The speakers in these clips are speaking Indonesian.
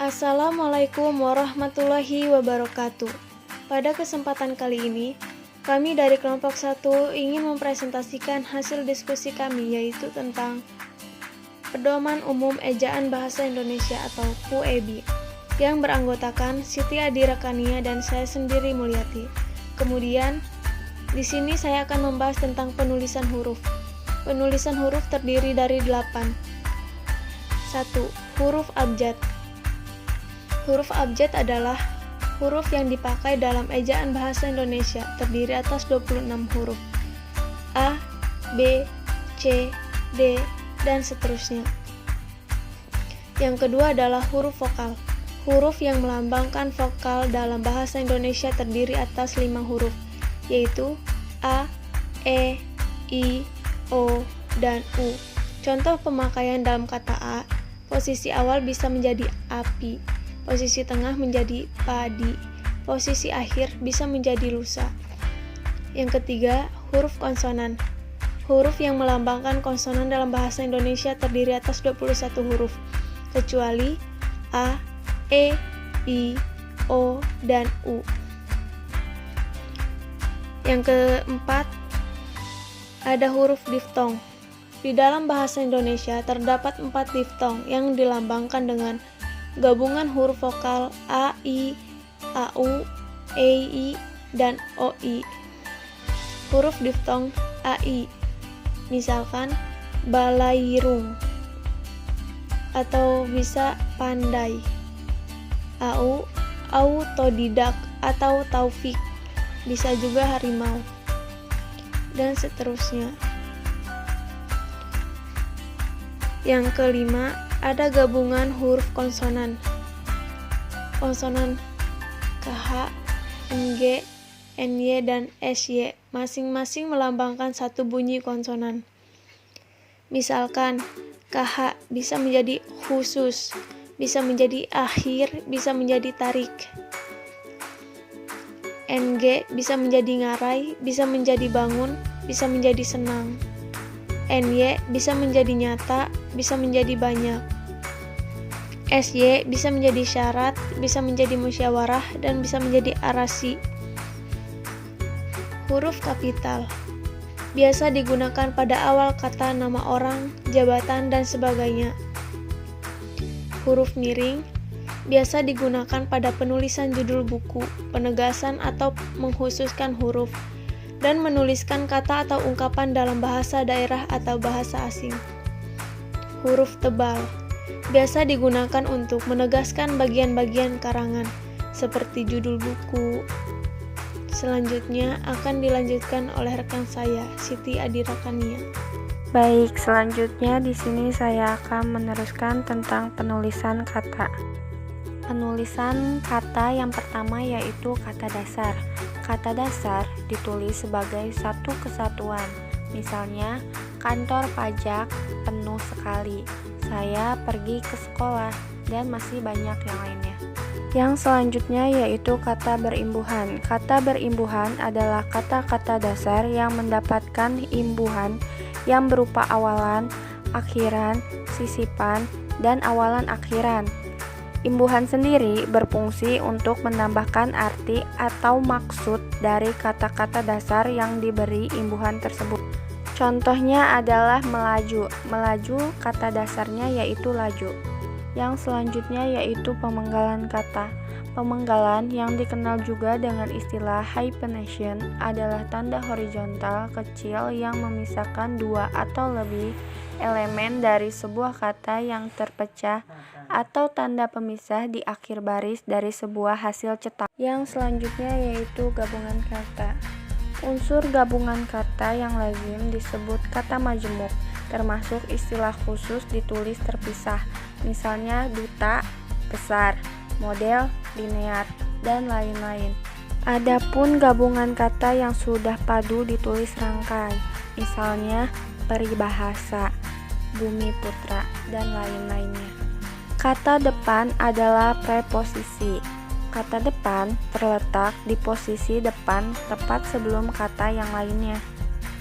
Assalamualaikum warahmatullahi wabarakatuh. Pada kesempatan kali ini, kami dari kelompok 1 ingin mempresentasikan hasil diskusi kami, yaitu tentang Pedoman Umum Ejaan Bahasa Indonesia atau PUEB, yang beranggotakan Siti Adirakania dan saya sendiri Mulyati. Kemudian, di sini saya akan membahas tentang penulisan huruf. Penulisan huruf terdiri dari 8. 1. Huruf abjad. Huruf abjad adalah huruf yang dipakai dalam ejaan bahasa Indonesia, terdiri atas 26 huruf. A, B, C, D, dan seterusnya. Yang kedua adalah huruf vokal. Huruf yang melambangkan vokal dalam bahasa Indonesia terdiri atas 5 huruf, yaitu A, E, I, O, dan U. Contoh pemakaian dalam kata A, posisi awal bisa menjadi api, posisi tengah menjadi padi, posisi akhir bisa menjadi lusa. Yang ketiga, huruf konsonan. Huruf yang melambangkan konsonan dalam bahasa Indonesia terdiri atas 21 huruf, kecuali A, E, I, O, dan U. Yang keempat, ada huruf diftong. Di dalam bahasa Indonesia terdapat 4 diftong yang dilambangkan dengan gabungan huruf vokal A, I, A, U, E, I, dan O, I. Huruf diftong A, I, misalkan balairung, atau bisa pandai. AU, autodidak atau taufik, bisa juga harimau, dan seterusnya. Yang kelima, ada gabungan huruf konsonan. Konsonan KH, NG, NY, dan SY masing-masing melambangkan satu bunyi konsonan. Misalkan KH bisa menjadi khusus, bisa menjadi akhir, bisa menjadi tarik. NG bisa menjadi ngarai, bisa menjadi bangun, bisa menjadi senang. NY bisa menjadi nyata, bisa menjadi banyak. SY bisa menjadi syarat, bisa menjadi musyawarah, dan bisa menjadi arasi. Huruf kapital biasa digunakan pada awal kata nama orang, jabatan, dan sebagainya. Huruf miring biasa digunakan pada penulisan judul buku, penegasan atau mengkhususkan huruf, dan menuliskan kata atau ungkapan dalam bahasa daerah atau bahasa asing. Huruf tebal biasa digunakan untuk menegaskan bagian-bagian karangan, seperti judul buku. Selanjutnya akan dilanjutkan oleh rekan saya, Siti Adirakania. Baik, selanjutnya di sini saya akan meneruskan tentang penulisan kata. Penulisan kata yang pertama yaitu kata dasar. Kata dasar ditulis sebagai satu kesatuan. Misalnya, kantor pajak penuh sekali, saya pergi ke sekolah, dan masih banyak yang lainnya. Yang selanjutnya yaitu kata berimbuhan. Kata berimbuhan adalah kata-kata dasar yang mendapatkan imbuhan yang berupa awalan, akhiran, sisipan, dan awalan akhiran. Imbuhan sendiri berfungsi untuk menambahkan arti atau maksud dari kata-kata dasar yang diberi imbuhan tersebut. Contohnya adalah melaju. Melaju kata dasarnya yaitu laju. Yang selanjutnya yaitu pemenggalan kata. Pemenggalan yang dikenal juga dengan istilah hyphenation adalah tanda horizontal kecil yang memisahkan dua atau lebih elemen dari sebuah kata yang terpecah, atau tanda pemisah di akhir baris dari sebuah hasil cetak. Yang selanjutnya yaitu gabungan kata. Unsur gabungan kata yang lazim disebut kata majemuk, termasuk istilah khusus ditulis terpisah, misalnya duta, besar, model, linear, dan lain-lain. Adapun gabungan kata yang sudah padu ditulis rangkai, misalnya peribahasa, bumi putra, dan lain-lainnya. Kata depan adalah preposisi. Kata depan terletak di posisi depan tepat sebelum kata yang lainnya.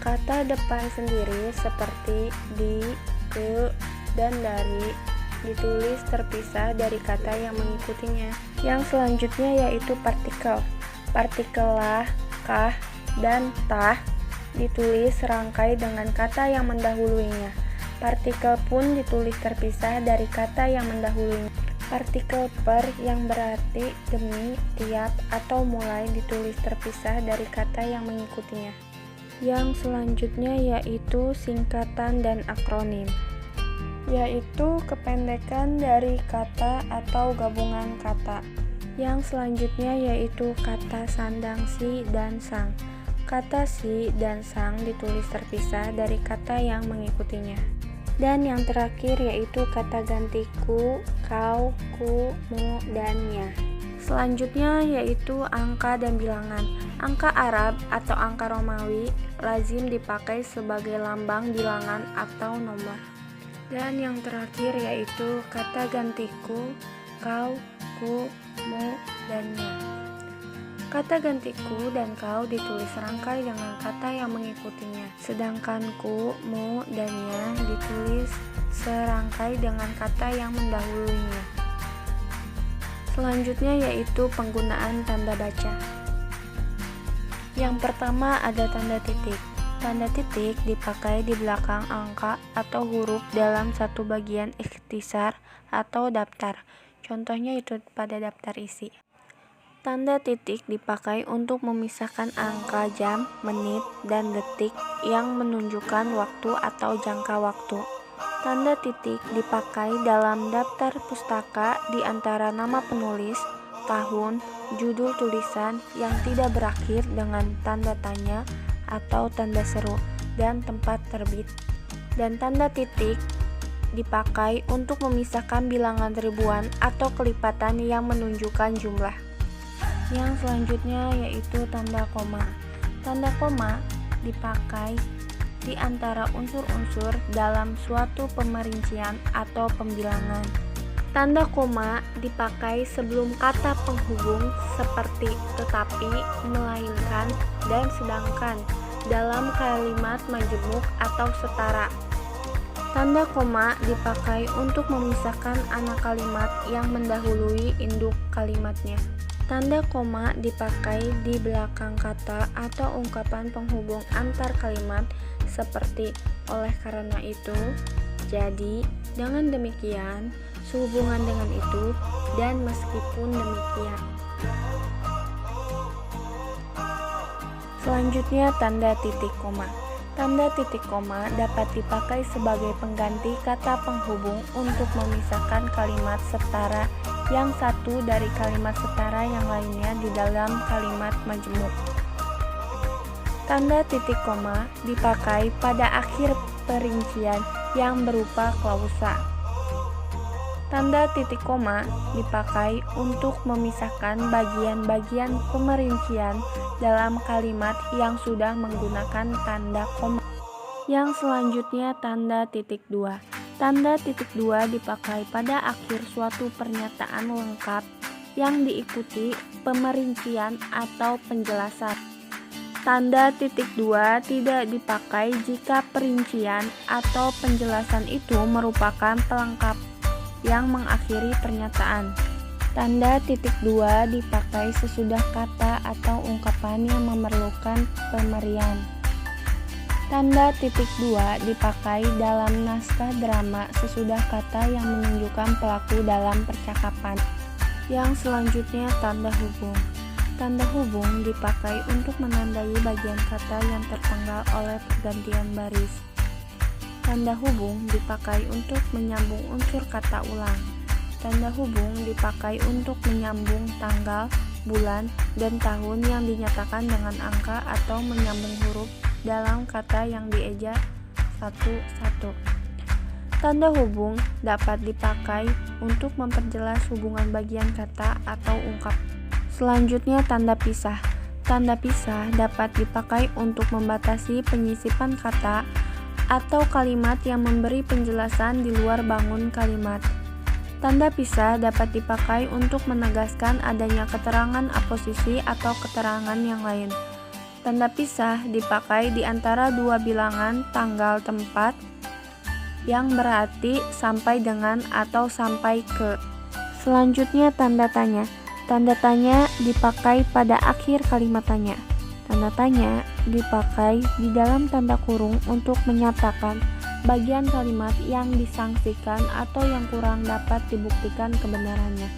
Kata depan sendiri seperti di, ke, dan dari ditulis terpisah dari kata yang mengikutinya. Yang selanjutnya yaitu partikel. Partikel lah, kah, dan tah ditulis serangkai dengan kata yang mendahuluinya. Partikel pun ditulis terpisah dari kata yang mendahuluinya. Partikel per yang berarti demi, tiap, atau mulai ditulis terpisah dari kata yang mengikutinya. Yang selanjutnya yaitu singkatan dan akronim, yaitu kependekan dari kata atau gabungan kata. Yang selanjutnya yaitu kata sandang si dan sang. Kata si dan sang ditulis terpisah dari kata yang mengikutinya. Dan yang terakhir yaitu kata ganti ku, kau, ku, mu, dan nya. Selanjutnya yaitu angka dan bilangan. Angka Arab atau angka Romawi lazim dipakai sebagai lambang bilangan atau nomor. Dan yang terakhir yaitu kata ganti ku, kau, ku, mu, dan nya. Kata ganti ku dan kau ditulis serangkai dengan kata yang mengikutinya, sedangkan ku, mu, dan nya ditulis serangkai dengan kata yang mendahuluinya. Selanjutnya yaitu penggunaan tanda baca. Yang pertama ada tanda titik. Tanda titik dipakai di belakang angka atau huruf dalam satu bagian ikhtisar atau daftar. Contohnya itu pada daftar isi. Tanda titik dipakai untuk memisahkan angka jam, menit, dan detik yang menunjukkan waktu atau jangka waktu. Tanda titik dipakai dalam daftar pustaka di antara nama penulis, tahun, judul tulisan yang tidak berakhir dengan tanda tanya atau tanda seru, dan tempat terbit. Dan tanda titik dipakai untuk memisahkan bilangan ribuan atau kelipatan yang menunjukkan jumlah. Yang selanjutnya yaitu tanda koma. Tanda koma dipakai di antara unsur-unsur dalam suatu pemerincian atau pembilangan. Tanda koma dipakai sebelum kata penghubung seperti tetapi, melainkan, dan sedangkan dalam kalimat majemuk atau setara. Tanda koma dipakai untuk memisahkan anak kalimat yang mendahului induk kalimatnya. Tanda koma dipakai di belakang kata atau ungkapan penghubung antar kalimat seperti oleh karena itu, jadi, dengan demikian, sehubungan dengan itu, dan meskipun demikian. Selanjutnya tanda titik koma. Tanda titik koma dapat dipakai sebagai pengganti kata penghubung untuk memisahkan kalimat setara yang satu dari kalimat setara yang lainnya di dalam kalimat majemuk. Tanda titik koma dipakai pada akhir perincian yang berupa klausa. Tanda titik koma dipakai untuk memisahkan bagian-bagian pemerincian dalam kalimat yang sudah menggunakan tanda koma. Yang selanjutnya tanda titik dua. Tanda titik dua dipakai pada akhir suatu pernyataan lengkap yang diikuti pemerincian atau penjelasan. Tanda titik dua tidak dipakai jika perincian atau penjelasan itu merupakan pelengkap yang mengakhiri pernyataan. Tanda titik dua dipakai sesudah kata atau ungkapan yang memerlukan pemerian. Tanda titik dua dipakai dalam naskah drama sesudah kata yang menunjukkan pelaku dalam percakapan. Yang selanjutnya tanda hubung. Tanda hubung dipakai untuk menandai bagian kata yang terpenggal oleh pergantian baris. Tanda hubung dipakai untuk menyambung unsur kata ulang. Tanda hubung dipakai untuk menyambung tanggal, bulan, dan tahun yang dinyatakan dengan angka atau menyambung huruf dalam kata yang dieja satu-satu. Tanda hubung dapat dipakai untuk memperjelas hubungan bagian kata atau ungkap. Selanjutnya tanda pisah. Tanda pisah dapat dipakai untuk membatasi penyisipan kata atau kalimat yang memberi penjelasan di luar bangun kalimat. Tanda pisah dapat dipakai untuk menegaskan adanya keterangan aposisi atau keterangan yang lain. Tanda pisah dipakai di antara dua bilangan tanggal tempat yang berarti sampai dengan atau sampai ke. Selanjutnya tanda tanya. Tanda tanya dipakai pada akhir kalimat tanya. Tanda tanya dipakai di dalam tanda kurung untuk menyatakan bagian kalimat yang disangsikan atau yang kurang dapat dibuktikan kebenarannya.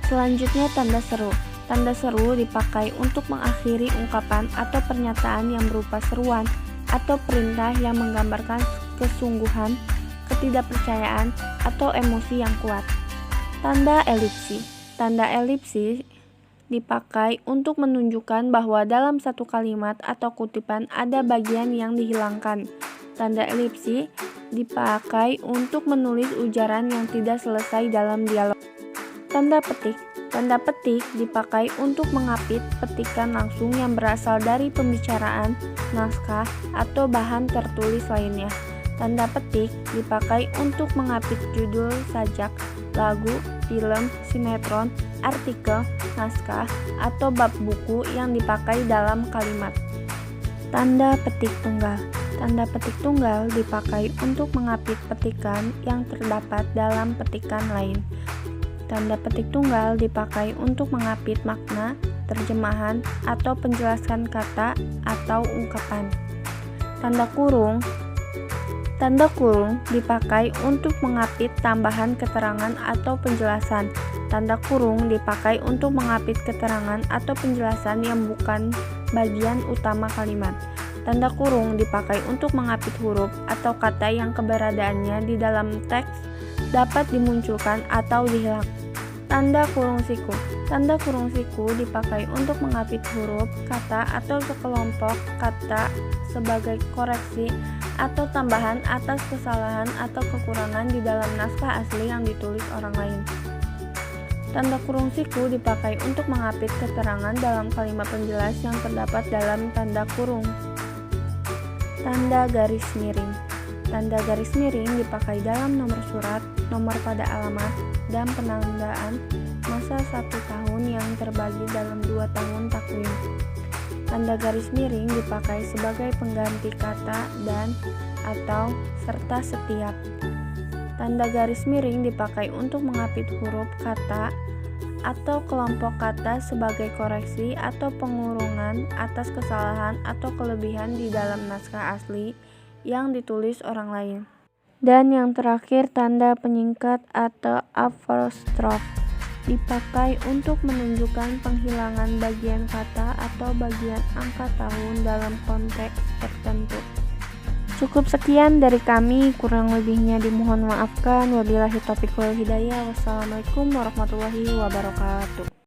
Selanjutnya tanda seru. Tanda seru dipakai untuk mengakhiri ungkapan atau pernyataan yang berupa seruan atau perintah yang menggambarkan kesungguhan, ketidakpercayaan, atau emosi yang kuat. Tanda elipsi. Tanda elipsi dipakai untuk menunjukkan bahwa dalam satu kalimat atau kutipan ada bagian yang dihilangkan. Tanda elipsi dipakai untuk menulis ujaran yang tidak selesai dalam dialog. Tanda petik. Tanda petik dipakai untuk mengapit petikan langsung yang berasal dari pembicaraan, naskah, atau bahan tertulis lainnya. Tanda petik dipakai untuk mengapit judul sajak, lagu, film, sinetron, artikel, naskah, atau bab buku yang dipakai dalam kalimat. Tanda petik tunggal. Tanda petik tunggal dipakai untuk mengapit petikan yang terdapat dalam petikan lain. Tanda petik tunggal dipakai untuk mengapit makna, terjemahan, atau penjelasan kata atau ungkapan. Tanda kurung. Tanda kurung dipakai untuk mengapit tambahan keterangan atau penjelasan. Tanda kurung dipakai untuk mengapit keterangan atau penjelasan yang bukan bagian utama kalimat. Tanda kurung dipakai untuk mengapit huruf atau kata yang keberadaannya di dalam teks dapat dimunculkan atau dihilangkan. Tanda kurung siku. Tanda kurung siku dipakai untuk mengapit huruf, kata, atau sekelompok kata sebagai koreksi atau tambahan atas kesalahan atau kekurangan di dalam naskah asli yang ditulis orang lain. Tanda kurung siku dipakai untuk mengapit keterangan dalam kalimat penjelas yang terdapat dalam tanda kurung. Tanda garis miring. Tanda garis miring dipakai dalam nomor surat, nomor pada alamat, dan penandaan masa 1 tahun yang terbagi dalam 2 tahun takwim. Tanda garis miring dipakai sebagai pengganti kata dan atau serta setiap. Tanda garis miring dipakai untuk mengapit huruf, kata, atau kelompok kata sebagai koreksi atau pengurungan atas kesalahan atau kelebihan di dalam naskah asli yang ditulis orang lain. Dan yang terakhir, tanda penyingkat atau apostrof dipakai untuk menunjukkan penghilangan bagian kata atau bagian angka tahun dalam konteks tertentu. Cukup sekian dari kami, kurang lebihnya dimohon maafkan. Wabillahi taufiq wal hidayah. Wassalamualaikum warahmatullahi wabarakatuh.